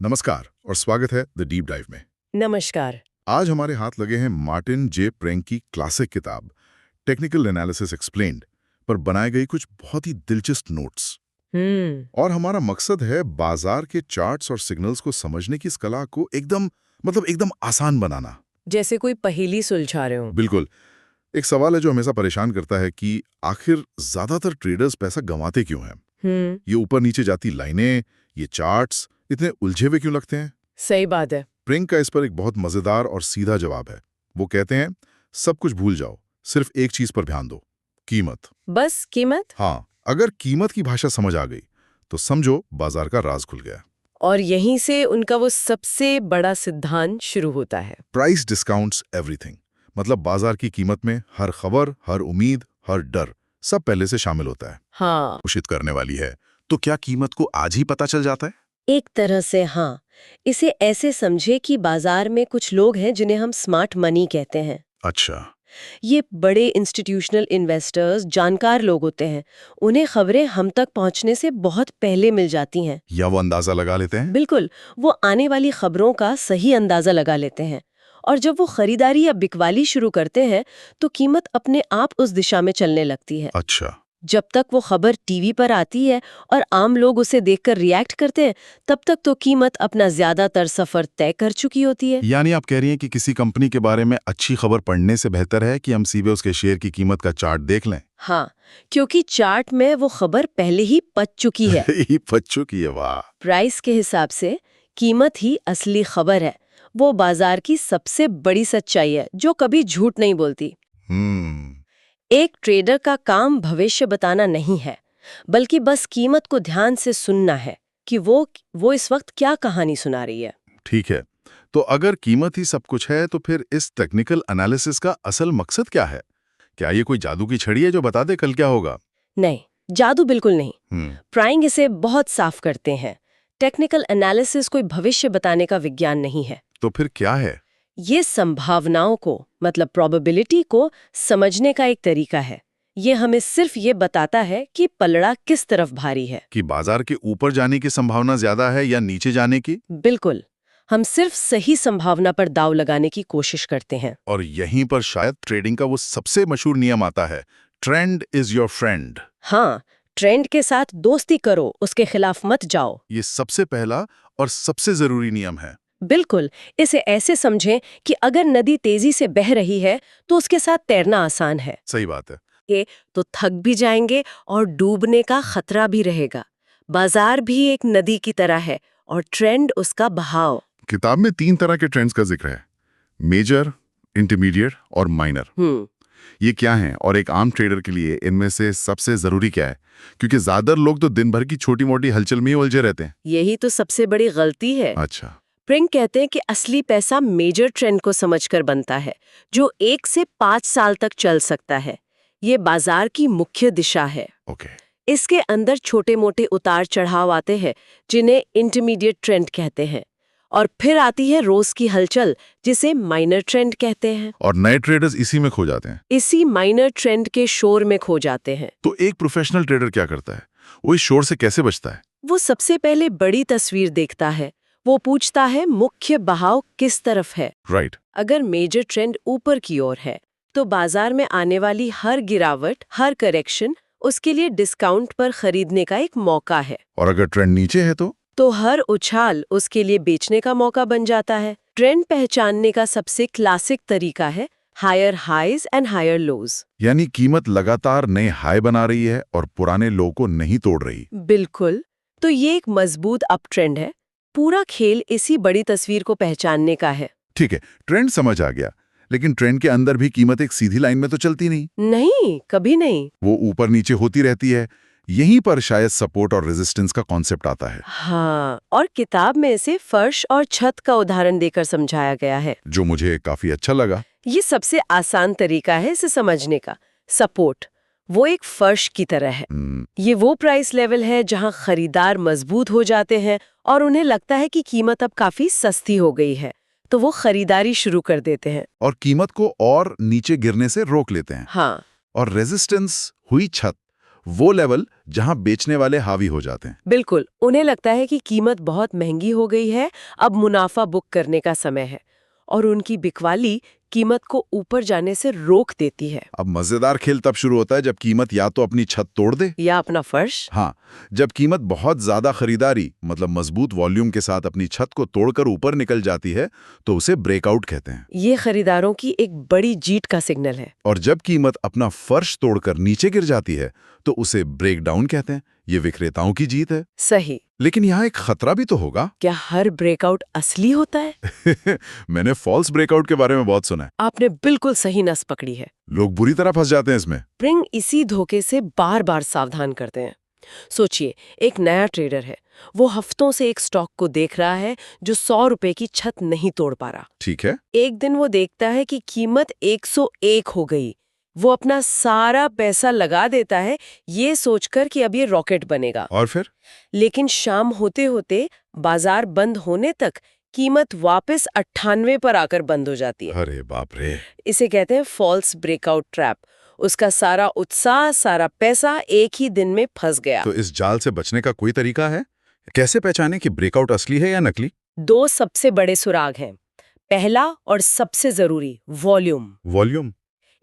नमस्कार और स्वागत है द डीप डाइव में। नमस्कार। आज हमारे हाथ लगे हैं मार्टिन जे प्रेंग की क्लासिक किताब टेक्निकल एनालिसिस एक्सप्लेन्ड पर बनाए गई कुछ बहुत ही दिलचस्प नोट्स। और हमारा मकसद है बाजार के चार्ट्स और सिग्नल्स को समझने की इस कला को एकदम आसान बनाना। जैसे कोई पहेली सुलझा रहे हो। बिल्कुल। एक सवाल है जो हमेशा परेशान करता है कि आखिर ज्यादातर ट्रेडर्स पैसा गंवाते क्यों हैं। ये ऊपर नीचे जाती लाइनें, ये चार्ट्स इतने उलझे हुए क्यों लगते हैं? सही बात है। प्रिंग का इस पर एक बहुत मजेदार और सीधा जवाब है। वो कहते हैं सब कुछ भूल जाओ, सिर्फ एक चीज पर ध्यान दो, कीमत। बस कीमत। हाँ, अगर कीमत की भाषा समझ आ गई तो समझो बाजार का राज खुल गया। और यहीं से उनका वो सबसे बड़ा सिद्धांत शुरू होता है। Price discounts everything. मतलब बाजार की कीमत में हर खबर, हर उम्मीद, हर डर सब पहले से शामिल होता है। हाँ, घोषित करने वाली है तो क्या कीमत को आज ही पता चल जाता है? एक तरह से हाँ। इसे ऐसे समझे कि बाजार में कुछ लोग हैं जिन्हें हम स्मार्ट मनी कहते हैं। अच्छा। ये बड़े इंस्टीट्यूशनल इन्वेस्टर्स, जानकार लोग होते हैं। उन्हें खबरें हम तक पहुंचने से बहुत पहले मिल जाती हैं। या वो अंदाजा लगा लेते हैं? बिल्कुल, वो आने वाली खबरों का सही अंदाजा लगा लेते हैं। और जब वो खरीदारी या बिकवाली शुरू करते हैं तो कीमत अपने आप उस दिशा में चलने लगती है। अच्छा। जब तक वो खबर टीवी पर आती है और आम लोग उसे देखकर रिएक्ट करते हैं, तब तक तो कीमत अपना ज्यादातर सफर तय कर चुकी होती है। यानी आप कह रही हैं कि किसी कंपनी के बारे में अच्छी खबर पढ़ने से बेहतर है कि हम सीधे उसके शेयर की कीमत का चार्ट देख लें। हाँ, क्योंकि चार्ट में वो खबर पहले ही पच चुकी है। पच चुकी है, वाह। प्राइस के हिसाब से कीमत ही असली खबर है। वो बाजार की सबसे बड़ी सच्चाई है जो कभी झूठ नहीं बोलती। एक ट्रेडर का काम भविष्य बताना नहीं है, बल्कि बस कीमत को ध्यान से सुनना है कि वो इस वक्त क्या कहानी सुना रही है। ठीक है, तो अगर कीमत ही सब कुछ है तो फिर इस टेक्निकल एनालिसिस का असल मकसद क्या है? क्या ये कोई जादू की छड़ी है जो बता दे कल क्या होगा? नहीं, जादू बिल्कुल नहीं। प्राइंग इसे बहुत साफ करते हैं। टेक्निकल एनालिसिस कोई भविष्य बताने का विज्ञान नहीं है। तो फिर क्या है? ये संभावनाओं को, मतलब प्रोबेबिलिटी को समझने का एक तरीका है। ये हमें सिर्फ ये बताता है कि पलड़ा किस तरफ भारी है। कि बाजार के ऊपर जाने की संभावना ज्यादा है या नीचे जाने की? बिल्कुल, हम सिर्फ सही संभावना पर दांव लगाने की कोशिश करते हैं। और यहीं पर शायद ट्रेडिंग का वो सबसे मशहूर नियम आता है, ट्रेंड इज योर फ्रेंड। हाँ, ट्रेंड के साथ दोस्ती करो, उसके खिलाफ मत जाओ। ये सबसे पहला और सबसे जरूरी नियम है। बिल्कुल, इसे ऐसे समझें कि अगर नदी तेजी से बह रही है तो उसके साथ तैरना आसान है। सही बात है। तो थक भी जाएंगे और डूबने का खतरा भी रहेगा। बाजार भी एक नदी की तरह है और ट्रेंड उसका बहाव। किताब में 3 तरह के ट्रेंड्स का जिक्र है, मेजर, इंटरमीडिएट और माइनर। ये क्या हैं और एक आम ट्रेडर के लिए इनमें से सबसे जरूरी क्या है? क्योंकि ज्यादातर लोग तो दिन भर की छोटी मोटी हलचल में ही उलझे रहते हैं। यही तो सबसे बड़ी गलती है। अच्छा। प्रिंग कहते हैं कि असली पैसा मेजर ट्रेंड को समझकर बनता है, जो 1 से 5 साल तक चल सकता है। ये बाजार की मुख्य दिशा है। ओके। इसके अंदर छोटे मोटे उतार चढ़ाव आते हैं जिन्हें इंटरमीडिएट ट्रेंड कहते हैं, और फिर आती है रोज की हलचल जिसे माइनर ट्रेंड कहते हैं। और नए ट्रेडर्स इसी में खो जाते हैं। इसी माइनर ट्रेंड के शोर में खो जाते हैं। तो एक प्रोफेशनल ट्रेडर क्या करता है? वो इस शोर से कैसे बचता है? वो सबसे पहले बड़ी तस्वीर देखता है। वो पूछता है मुख्य बहाव किस तरफ है। राइट। अगर मेजर ट्रेंड ऊपर की ओर है तो बाजार में आने वाली हर गिरावट, हर करेक्शन उसके लिए डिस्काउंट पर खरीदने का एक मौका है। और अगर ट्रेंड नीचे है तो हर उछाल उसके लिए बेचने का मौका बन जाता है। ट्रेंड पहचानने का सबसे क्लासिक तरीका है higher highs and higher lows. यानी कीमत लगातार नए हाई बना रही है और पुराने लो को नहीं तोड़ रही। बिल्कुल, तो ये एक मजबूत अप ट्रेंड है। पूरा खेल इसी बड़ी तस्वीर को पहचानने का है। ठीक है, ट्रेंड समझ आ गया, लेकिन ट्रेंड के अंदर भी कीमत एक सीधी लाइन में तो चलती नहीं। नहीं, कभी नहीं। वो ऊपर नीचे होती रहती है। यहीं पर शायद सपोर्ट और रेजिस्टेंस का कॉन्सेप्ट आता है। हाँ, और किताब में इसे फर्श और छत का उदाहरण देकर समझाया गया है, जो मुझे काफी अच्छा लगा। ये सबसे आसान तरीका है इसे समझने का। सपोर्ट वो एक फर्श की तरह है। ये वो प्राइस लेवल है जहां खरीदार मजबूत हो जाते हैं और उन्हें लगता है कि कीमत अब काफी सस्ती हो गई है, तो वो खरीदारी शुरू कर देते हैं और कीमत को और नीचे गिरने से रोक लेते हैं। हाँ, और रेजिस्टेंस हुई छत, वो लेवल जहां बेचने वाले हावी हो जाते हैं। बिल्कुल, उन्हें लगता है कि कीमत बहुत महंगी हो गई है, अब मुनाफा बुक करने का समय है, और उनकी बिकवाली कीमत को ऊपर जाने से रोक देती है। अब मजेदार खेल तब शुरू होता है जब कीमत या तो अपनी छत तोड़ दे या अपना फर्श। हाँ, जब कीमत बहुत ज्यादा खरीदारी मतलब मजबूत वॉल्यूम के साथ अपनी छत को तोड़कर ऊपर निकल जाती है तो उसे ब्रेकआउट कहते हैं। ये खरीदारों की एक बड़ी जीत का सिग्नल है। और जब कीमत अपना फर्श तोड़कर नीचे गिर जाती है तो उसे ब्रेकडाउन कहते हैं। ये विक्रेताओं की जीत है। सही। लेकिन यहाँ एक खतरा भी तो होगा। क्या हर ब्रेकआउट असली होता है? मैंने फॉल्स ब्रेकआउट के बारे में बहुत सुना है। आपने बिल्कुल सही नस पकड़ी है। लोग बुरी तरह फंस जाते हैं इसमें। स्प्रिंग इसी धोखे से बार बार सावधान करते हैं। सोचिए, एक नया ट्रेडर है, वो हफ्तों से एक स्टॉक को देख रहा है जो 100 रुपए की छत नहीं तोड़ पा रहा। ठीक है। एक दिन वो देखता है कि कीमत 101 हो गई। वो अपना सारा पैसा लगा देता है ये सोचकर कि अब ये रॉकेट बनेगा। और फिर? लेकिन शाम होते होते बाजार बंद होने तक कीमत वापस 98 पर आकर बंद हो जाती है। अरे बाप रे। इसे कहते हैं फॉल्स ब्रेकआउट ट्रैप। उसका सारा उत्साह, सारा पैसा एक ही दिन में फंस गया। तो इस जाल से बचने का कोई तरीका है? कैसे पहचाने कि ब्रेकआउट असली है या नकली? 2 सबसे बड़े सुराग हैं। पहला और सबसे जरूरी, वॉल्यूम। वॉल्यूम?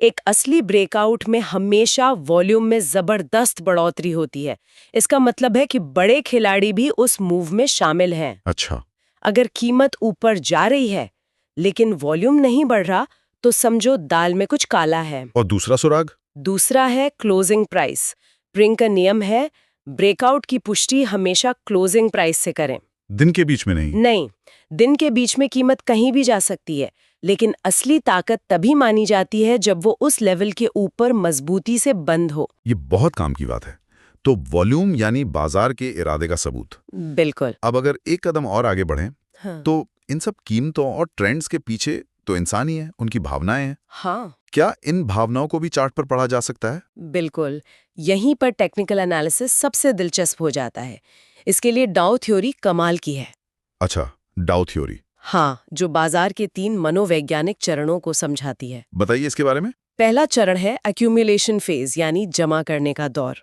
एक असली ब्रेकआउट में हमेशा वॉल्यूम में जबरदस्त बढ़ोतरी होती है। इसका मतलब है कि बड़े खिलाड़ी भी उस मूव में शामिल हैं। अच्छा। अगर कीमत ऊपर जा रही है लेकिन वॉल्यूम नहीं बढ़ रहा तो समझो दाल में कुछ काला है। और दूसरा सुराग? दूसरा है क्लोजिंग प्राइस। स्प्रिंग का नियम है, ब्रेकआउट की पुष्टि हमेशा क्लोजिंग प्राइस से करें। दिन के बीच में नहीं? नहीं, दिन के बीच में कीमत कहीं भी जा सकती है, लेकिन असली ताकत तभी मानी जाती है जब वो उस लेवल के ऊपर मजबूती से बंद हो। ये बहुत काम की बात है। तो वॉल्यूम यानी बाजार के इरादे का सबूत। बिल्कुल। अब अगर एक कदम और आगे बढ़ें, हाँ। तो इन सब कीमतों और ट्रेंड्स के पीछे तो इंसान ही है, उनकी भावनाएं हैं। हाँ, क्या इन भावनाओं को भी चार्ट पर पढ़ा जा सकता है? बिल्कुल। यहीं पर टेक्निकल एनालिसिस सबसे दिलचस्प हो जाता है। इसके लिए डाउ थ्योरी कमाल की है। अच्छा, डाउ थ्योरी। हाँ, जो बाजार के 3 मनोवैज्ञानिक चरणों को समझाती है। बताइए इसके बारे में। पहला चरण है एक्यूमुलेशन फेज, यानी जमा करने का दौर।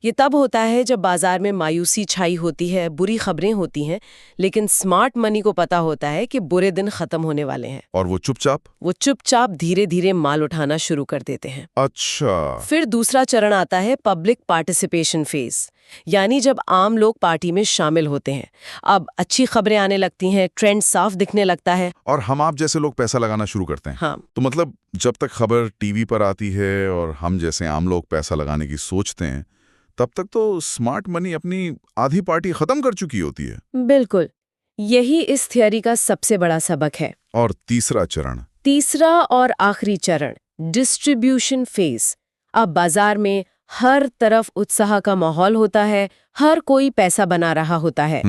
ये तब होता है जब बाजार में मायूसी छाई होती है, बुरी खबरें होती हैं, लेकिन स्मार्ट मनी को पता होता है कि बुरे दिन खत्म होने वाले हैं। और वो चुपचाप धीरे धीरे माल उठाना शुरू कर देते हैं। अच्छा। फिर दूसरा चरण आता है पब्लिक पार्टिसिपेशन फेज, यानी जब आम लोग पार्टी में शामिल होते हैं। अब अच्छी खबरें आने लगती हैं, ट्रेंड साफ दिखने लगता है, और हम आप जैसे लोग पैसा लगाना शुरू करते हैं। हाँ। तो मतलब जब तक खबर टीवी पर आती है और हम जैसे आम लोग पैसा लगाने की सोचते हैं, तब तक तो स्मार्ट मनी अपनी आधी पार्टी खत्म कर चुकी होती है। बिल्कुल, यही इस थियरी का सबसे बड़ा सबक है। और तीसरा और आखिरी चरण, डिस्ट्रीब्यूशन फेज। अब बाजार में हर तरफ उत्साह का माहौल होता है, हर कोई पैसा बना रहा होता है,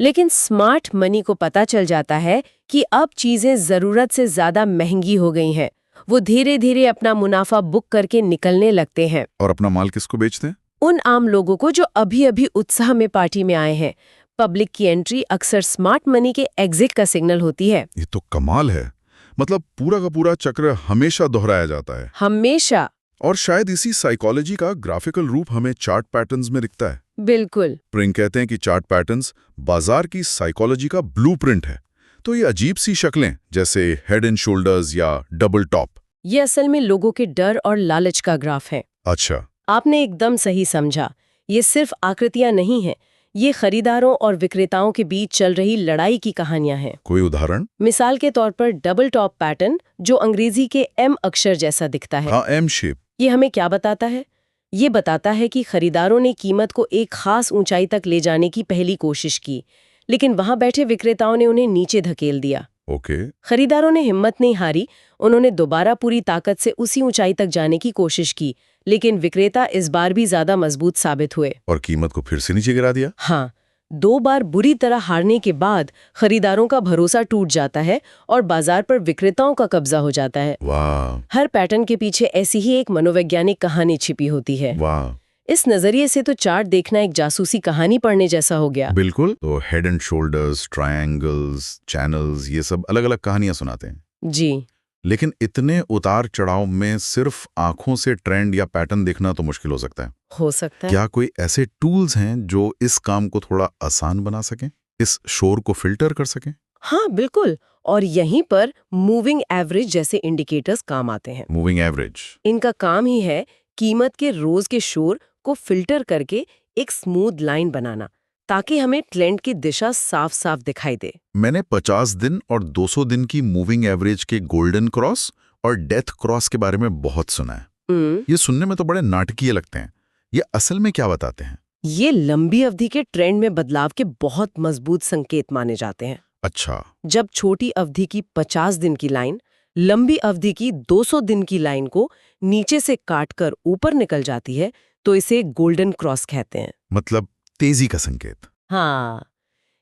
लेकिन स्मार्ट मनी को पता चल जाता है कि अब चीजें जरूरत से ज्यादा महंगी हो गई हैं। वो धीरे धीरे अपना मुनाफा बुक करके निकलने लगते हैं। और अपना माल किसको बेचते हैं? उन आम लोगों को जो अभी अभी उत्साह में पार्टी में आए हैं। पब्लिक की एंट्री अक्सर स्मार्ट मनी के एग्जिट का सिग्नल होती है। ये तो कमाल है। मतलब पूरा का पूरा चक्र हमेशा दोहराया जाता है। हमेशा। और शायद इसी साइकोलॉजी का ग्राफिकल रूप हमें चार्ट पैटर्न्स में दिखता है। बिल्कुल। स्प्रिंग कहते हैं कि चार्ट पैटर्न्स बाजार की साइकोलॉजी का ब्लूप्रिंट है। तो ये अजीब सी शक्लें जैसे हेड एंड शोल्डर्स या डबल टॉप, ये असल में लोगों के डर और लालच का ग्राफ है। अच्छा, आपने एकदम सही समझा। ये सिर्फ आकृतियां नहीं हैं, ये खरीदारों और विक्रेताओं के बीच चल रही लड़ाई की कहानियां हैं। कोई उदाहरण? मिसाल के तौर पर डबल टॉप पैटर्न, जो अंग्रेजी के एम अक्षर जैसा दिखता है। हाँ, एम शेप। ये हमें क्या बताता है? ये बताता है कि खरीदारों ने कीमत को एक खास ऊंचाई तक ले जाने की पहली कोशिश की, लेकिन वहां बैठे विक्रेताओं ने उन्हें नीचे धकेल दिया। ओके। खरीदारों ने हिम्मत नहीं हारी, उन्होंने दोबारा पूरी ताकत से उसी ऊंचाई तक जाने की कोशिश की, लेकिन विक्रेता इस बार भी ज्यादा मजबूत साबित हुए और कीमत को फिर से नीचे गिरा दिया। हाँ, 2 बार बुरी तरह हारने के बाद खरीदारों का भरोसा टूट जाता है और बाजार पर विक्रेताओं का कब्जा हो जाता है। वाह। हर पैटर्न के पीछे ऐसी ही एक मनोवैज्ञानिक कहानी छिपी होती है। वाह। इस नजरिए से तो चार्ट देखना एक जासूसी कहानी पढ़ने जैसा हो गया। बिल्कुल। तो head and shoulders, triangles, channels, ये सब अलग अलग कहानियां सुनाते हैं। जी। लेकिन इतने उतार चढ़ाव में सिर्फ आंखों से ट्रेंड या पैटर्न देखना तो मुश्किल हो सकता है। हो सकता है। क्या कोई ऐसे टूल्स हैं जो इस काम को थोड़ा आसान बना सकें, इस शोर को फिल्टर कर सकें? हाँ बिल्कुल, और यहीं पर मूविंग एवरेज जैसे इंडिकेटर्स काम आते हैं। Moving average? इनका काम ही है कीमत के रोज के शोर को फिल्टर करके एक स्मूथ लाइन बनाना, ताकि हमें ट्रेंड की दिशा साफ साफ दिखाई दे। मैंने 50 दिन और 200 दिन की मूविंग एवरेज के गोल्डन क्रॉस और डेथ क्रॉस के बारे में बहुत सुना है। ये सुनने में तो बड़े नाटकीय लगते हैं। ये असल में क्या बताते हैं? ये लंबी अवधि के ट्रेंड में बदलाव के बहुत मजबूत संकेत माने जाते हैं। अच्छा। जब छोटी अवधि की 50 दिन की लाइन लंबी अवधि की 200 दिन की लाइन को नीचे से काटकर ऊपर निकल जाती है, तो इसे गोल्डन क्रॉस कहते हैं। मतलब तेजी का संकेत? हाँ,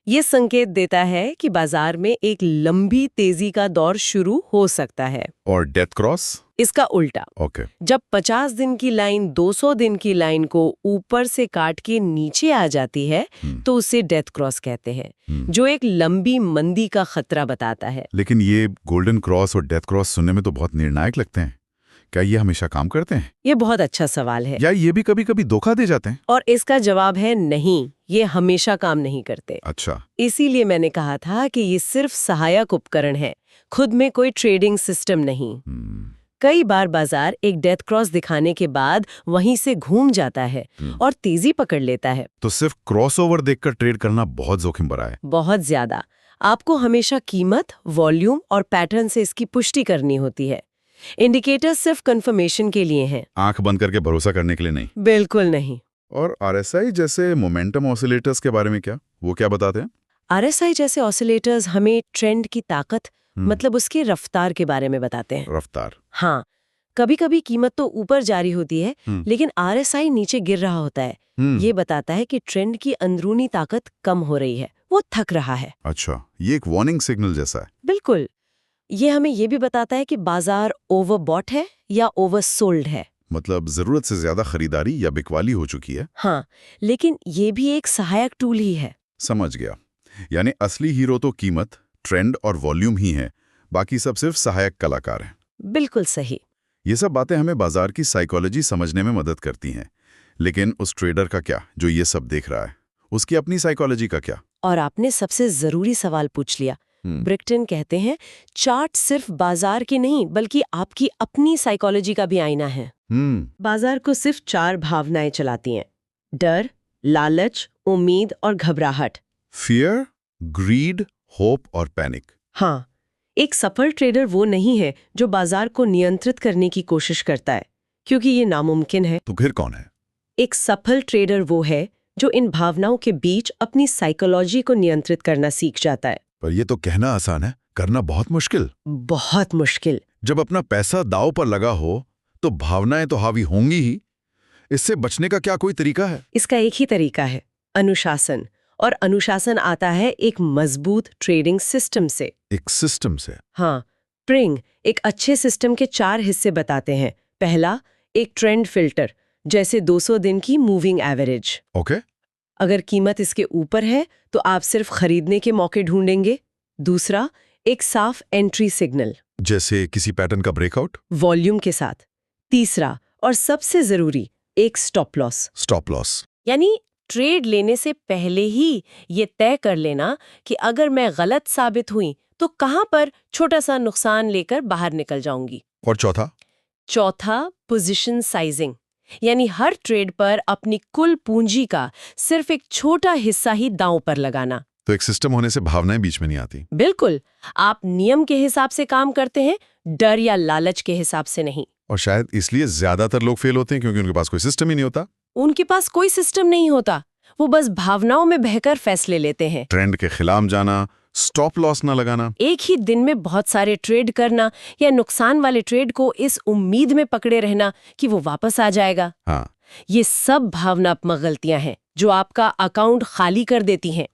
ये संकेत देता है कि बाजार में एक लंबी तेजी का दौर शुरू हो सकता है। और डेथ क्रॉस? इसका उल्टा। ओके। जब 50 दिन की लाइन 200 दिन की लाइन को ऊपर से काट के नीचे आ जाती है, तो उसे डेथ क्रॉस कहते हैं, जो एक लंबी मंदी का खतरा बताता है। लेकिन ये गोल्डन क्रॉस और डेथ क्रॉस सुनने में तो बहुत निर्णायक लगते हैं। क्या ये हमेशा काम करते हैं? ये बहुत अच्छा सवाल है। या ये भी कभी कभी धोखा दे जाते हैं? और इसका जवाब है नहीं, ये हमेशा काम नहीं करते। अच्छा। इसीलिए मैंने कहा था कि ये सिर्फ सहायक उपकरण है, खुद में कोई ट्रेडिंग सिस्टम नहीं। कई बार बाजार एक डेथ क्रॉस दिखाने के बाद वहीं से घूम जाता है और तेजी पकड़ लेता है। तो सिर्फ क्रॉसओवर देखकर ट्रेड करना बहुत जोखिम भरा है। बहुत ज्यादा। आपको हमेशा कीमत, वॉल्यूम और पैटर्न से इसकी पुष्टि करनी होती है। इंडिकेटर्स सिर्फ कंफर्मेशन के लिए हैं, आंख बंद करके भरोसा करने के लिए नहीं। बिल्कुल नहीं। और आरएसआई जैसे मोमेंटम ऑसिलेटर्स के बारे में क्या, वो क्या बताते हैं? आरएसआई जैसे ऑसिलेटर्स हमें ट्रेंड की ताकत, मतलब उसकी रफ्तार के बारे में बताते हैं। रफ्तार? हाँ, कभी कभी कीमत तो ऊपर जारी होती है, लेकिन आरएसआई नीचे गिर रहा होता है। ये बताता है कि ट्रेंड की अंदरूनी ताकत कम हो रही है, वो थक रहा है। अच्छा, ये एक वार्निंग सिग्नल जैसा है। बिल्कुल। ये हमें ये भी बताता है कि बाजार ओवरबॉट है या ओवरसोल्ड है। मतलब जरूरत से ज्यादा खरीदारी या बिकवाली हो चुकी है। हाँ, लेकिन ये भी एक सहायक टूल ही है। समझ गया। यानी असली हीरो तो कीमत, ट्रेंड और वॉल्यूम ही है, बाकी सब सिर्फ सहायक कलाकार हैं। बिल्कुल सही। ये सब बातें हमें बाजार की साइकोलॉजी समझने में मदद करती हैं। लेकिन उस ट्रेडर का क्या, जो ये सब देख रहा है? उसकी अपनी साइकोलॉजी का क्या? और आपने सबसे जरूरी सवाल पूछ लिया। ब्रिक्टन कहते हैं, चार्ट सिर्फ बाजार की नहीं बल्कि आपकी अपनी साइकोलॉजी का भी आईना है। बाजार को सिर्फ 4 भावनाएं चलाती हैं: डर, लालच, उम्मीद और घबराहट। फियर, ग्रीड, होप और पैनिक। हाँ, एक सफल ट्रेडर वो नहीं है जो बाजार को नियंत्रित करने की कोशिश करता है, क्योंकि ये नामुमकिन है। तो फिर कौन है? एक सफल ट्रेडर वो है जो इन भावनाओं के बीच अपनी साइकोलॉजी को नियंत्रित करना सीख जाता है। पर ये तो कहना आसान है, करना बहुत मुश्किल। बहुत मुश्किल। जब अपना पैसा दांव पर लगा हो तो भावनाएं तो हावी होंगी ही। इससे बचने का क्या कोई तरीका है? इसका एक ही तरीका है, अनुशासन। और अनुशासन आता है एक मजबूत ट्रेडिंग सिस्टम से। एक सिस्टम से? हाँ, प्रिंग एक अच्छे सिस्टम के 4 हिस्से बताते हैं। पहला, एक ट्रेंड फिल्टर, जैसे 200 दिन की मूविंग एवरेज। ओके। अगर कीमत इसके ऊपर है तो आप सिर्फ खरीदने के मौके ढूंढेंगे। दूसरा, एक साफ एंट्री सिग्नल, जैसे किसी पैटर्न का ब्रेकआउट, वॉल्यूम के साथ। तीसरा और सबसे जरूरी, एक स्टॉप लॉस। स्टॉप लॉस यानी ट्रेड लेने से पहले ही ये तय कर लेना कि अगर मैं गलत साबित हुई तो कहां पर छोटा सा नुकसान लेकर बाहर निकल जाऊंगी। और चौथा, पोजीशन साइजिंग, यानी हर ट्रेड पर अपनी कुल पूंजी का सिर्फ एक छोटा हिस्सा ही दांव पर लगाना। तो एक सिस्टम होने से भावनाएं बीच में नहीं आती। बिल्कुल, आप नियम के हिसाब से काम करते हैं, डर या लालच के हिसाब से नहीं। और शायद इसलिए ज्यादातर लोग फेल होते हैं, क्योंकि उनके पास कोई सिस्टम ही नहीं होता। उनके पास कोई सिस्टम नहीं होता, वो बस भावनाओं में बहकर फैसले लेते हैं। ट्रेंड के खिलाफ जाना, स्टॉप लॉस ना लगाना, एक ही दिन में बहुत सारे ट्रेड करना या नुकसान वाले ट्रेड को इस उम्मीद में पकड़े रहना कि वो वापस आ जाएगा। हाँ, ये सब भावनात्मक गलतियां हैं जो आपका अकाउंट खाली कर देती हैं।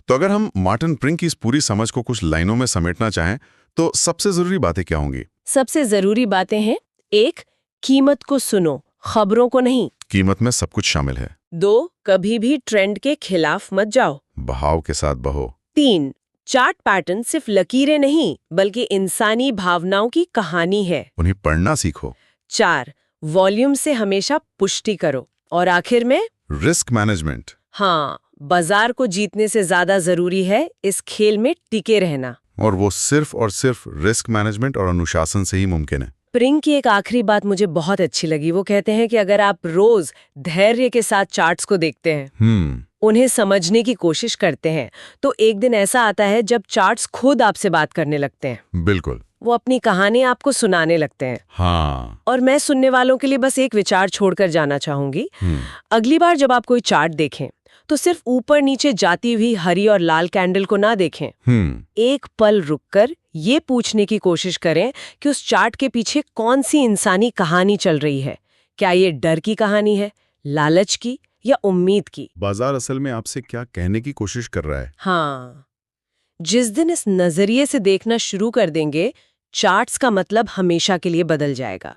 तो अगर हम मार्टिन प्रिंग की इस पूरी समझ को कुछ लाइनों में समेटना चाहें तो सबसे जरूरी बातें क्या होंगी? सबसे जरूरी बातें हैं: 1, कीमत को सुनो, खबरों को नहीं। कीमत में सब कुछ शामिल है। 2, कभी भी ट्रेंड के खिलाफ मत जाओ, बहाव के साथ बहो। 3, चार्ट पैटर्न सिर्फ लकीरें नहीं बल्कि इंसानी भावनाओं की कहानी है। उन्हें पढ़ना सीखो। 4. वॉल्यूम से हमेशा पुष्टि करो। और आखिर में रिस्क मैनेजमेंट। हाँ, बाजार को जीतने से ज्यादा जरूरी है इस खेल में टिके रहना। और वो सिर्फ और सिर्फ रिस्क मैनेजमेंट और अनुशासन से ही मुमकिन है। प्रिंग की एक आखिरी बात मुझे बहुत अच्छी लगी। वो कहते हैं कि अगर आप रोज धैर्य के साथ चार्ट्स को देखते हैं, उन्हें समझने की कोशिश करते हैं, तो एक दिन ऐसा आता है जब चार्ट्स खुद आपसे बात करने लगते हैं। बिल्कुल। वो अपनी कहानी आपको सुनाने लगते हैं। हाँ। और मैं सुनने वालों के लिए बस एक विचार छोड़कर जाना चाहूंगी। अगली बार जब आप कोई चार्ट देखें तो सिर्फ ऊपर नीचे जाती हुई हरी और लाल कैंडल को ना देखें। एक पल रुककर ये पूछने की कोशिश करें कि उस चार्ट के पीछे कौन सी इंसानी कहानी चल रही है। क्या ये डर की कहानी है, लालच की, या उम्मीद की? बाजार असल में आपसे क्या कहने की कोशिश कर रहा है? हाँ, जिस दिन इस नजरिए से देखना शुरू कर देंगे, चार्ट्स का मतलब हमेशा के लिए बदल जाएगा।